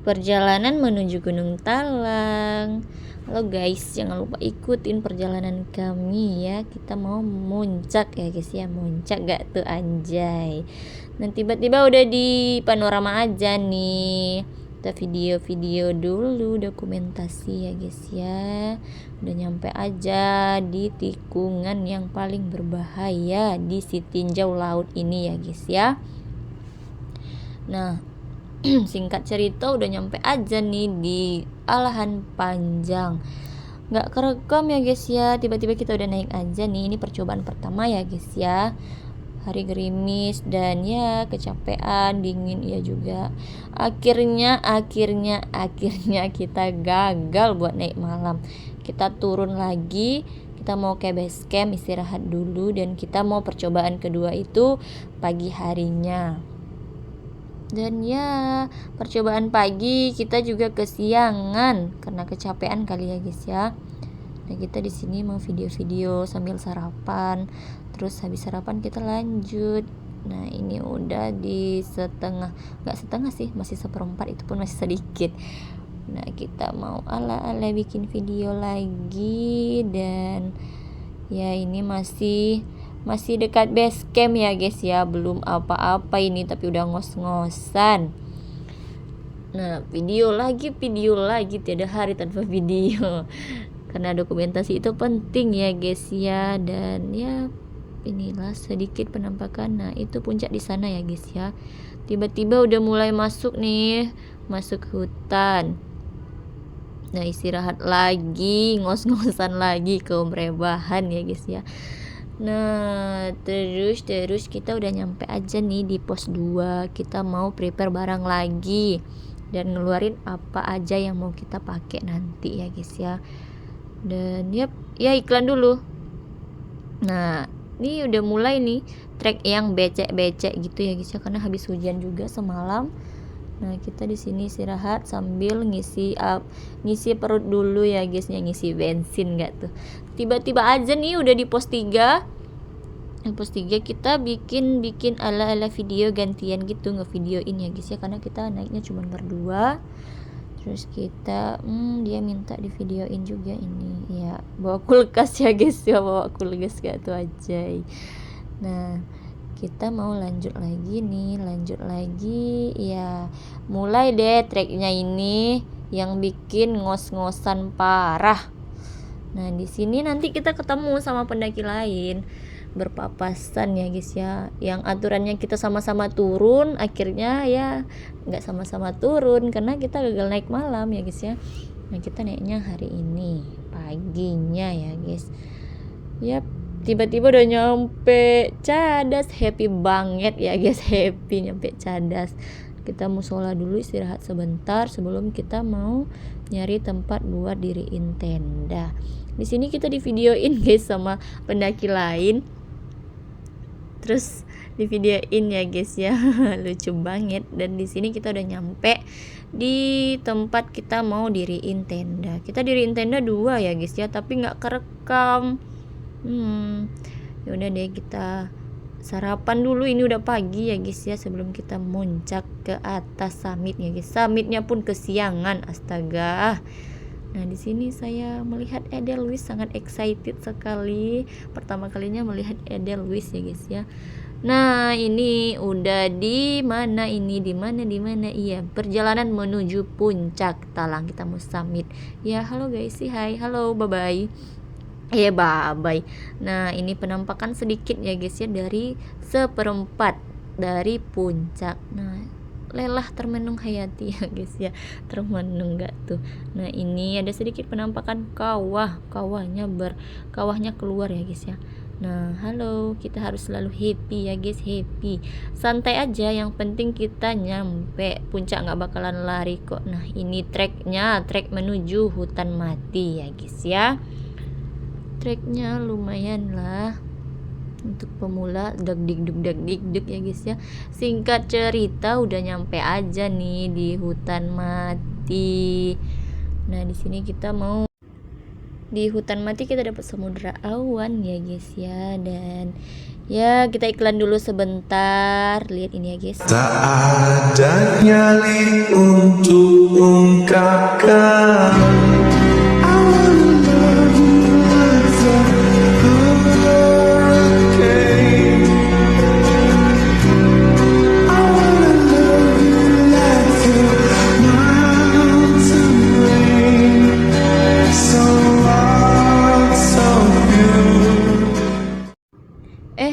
perjalanan menuju Gunung Talang. Halo guys, jangan lupa ikutin perjalanan kami ya. Kita mau muncak ya guys ya. Muncak gak tuh anjay. Dan tiba-tiba udah di panorama aja nih. Kita video-video dulu, dokumentasi ya guys ya. Udah nyampe aja di tikungan yang paling berbahaya di si tinjau laut ini ya guys ya. Nah, singkat cerita udah nyampe aja nih di Alahan Panjang. Nggak kerekam ya guys ya, tiba-tiba kita udah naik aja nih. Ini percobaan pertama ya guys ya. Hari gerimis dan ya kecapean, dingin ya juga. Akhirnya kita gagal buat naik malam. Kita turun lagi, kita mau ke base camp istirahat dulu, dan kita mau percobaan kedua itu pagi harinya. Dan ya, percobaan pagi kita juga kesiangan karena kecapean kali ya guys ya. Nah, kita di sini mau video-video sambil sarapan. Terus habis sarapan kita lanjut. Nah, ini udah di setengah, nggak setengah sih, masih seperempat, itu pun masih sedikit. Nah, kita mau ala-ala bikin video lagi, dan ya ini masih dekat base camp ya guys ya, belum apa-apa ini tapi udah ngos-ngosan. Nah, video lagi, tiada hari tanpa video. Karena dokumentasi itu penting ya guys ya. Dan ya inilah sedikit penampakan. Nah, itu puncak di sana ya guys ya. Tiba-tiba udah mulai masuk hutan. Nah, istirahat lagi, ngos-ngosan lagi, kaum rebahan ya guys ya. Nah, terus kita udah nyampe aja nih di pos 2. Kita mau prepare barang lagi dan ngeluarin apa aja yang mau kita pakai nanti ya guys ya. Dan ya iklan dulu. Nah, ini udah mulai nih trek yang becek-becek gitu ya guys ya, karena habis hujan juga semalam. Nah, kita di sini istirahat sambil ngisi perut dulu ya guys, ngisi bensin enggak tuh. Tiba-tiba aja nih udah di pos 3. Di pos 3 kita bikin ala-ala video gantian gitu, ngevideoin ya guys ya, karena kita naiknya cuma berdua. Terus kita dia minta di videoin juga ini. Ya, bawa kulkas ya guys ya, bawa kulkas gak tuh aja. Nah, kita mau lanjut lagi ya. Mulai deh treknya ini yang bikin ngos-ngosan parah. Nah, di sini nanti kita ketemu sama pendaki lain berpapasan ya guys ya, yang aturannya kita sama-sama turun, akhirnya ya nggak sama-sama turun karena kita gagal naik malam ya guys ya. Nah, kita naiknya hari ini paginya ya guys. Yap, tiba-tiba udah nyampe Cadas, happy banget ya guys, happy nyampe Cadas. Kita musola dulu, istirahat sebentar sebelum kita mau nyari tempat buat diriin tenda. Di sini kita di videoin guys sama pendaki lain. Terus di videoin ya guys ya. Lucu banget. Dan di sini kita udah nyampe di tempat kita mau diriin tenda. Kita diriin tenda 2 ya guys ya, tapi nggak kerekam. Ya udah deh, kita sarapan dulu, ini udah pagi ya guys ya, sebelum kita muncak ke atas summit ya guys. Summitnya pun kesiangan, astaga. Nah, di sini saya melihat Edelweiss, sangat excited sekali. Pertama kalinya melihat Edelweiss ya guys ya. Nah, ini udah di mana ini? Di mana? Iya, perjalanan menuju puncak Talang. Kita mau summit. Ya, halo guys, sih hai. Halo, bye-bye. Bye-bye. Nah, ini penampakan sedikit ya guys ya dari seperempat dari puncak. Nah, lelah termenung hayati ya guys ya, termenung gak tuh. Nah, ini ada sedikit penampakan kawahnya keluar ya guys ya. Nah, halo, kita harus selalu happy ya guys, happy, santai aja, yang penting kita nyampe puncak, nggak bakalan lari kok. Nah, ini trek menuju hutan mati ya guys ya. Treknya lumayan lah untuk pemula, dag-dig ya guys ya. Singkat cerita udah nyampe aja nih di hutan mati. Nah, di sini kita mau di hutan mati, kita dapat samudra awan ya guys ya. Dan Ya, kita iklan dulu sebentar. Lihat ini ya guys. Tak ada nyali untuk ungkapkan.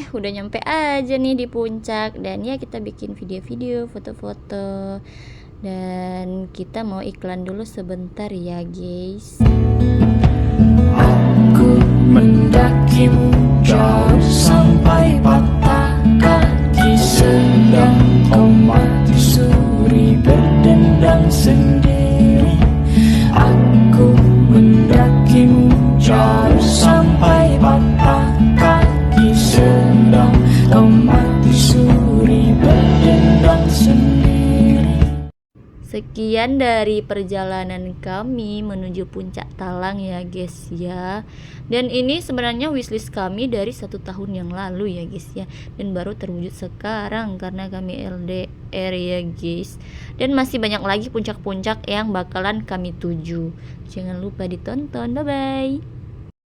Udah nyampe aja nih di puncak, dan ya kita bikin video-video, foto-foto, dan kita mau iklan dulu sebentar ya guys. Aku mendakimu jauh sampai patah kaki, sedang kau mati suri berdendang sendiri. Aku mendakimu jauh sampai patah kaki, sedang kau mati suri berdendang sendiri. Sekian dari perjalanan kami menuju Puncak Talang ya guys ya. Dan ini sebenarnya wishlist kami dari 1 tahun yang lalu ya guys ya, dan baru terwujud sekarang karena kami LDR ya guys. Dan masih banyak lagi puncak-puncak yang bakalan kami tuju. Jangan lupa ditonton. Bye bye.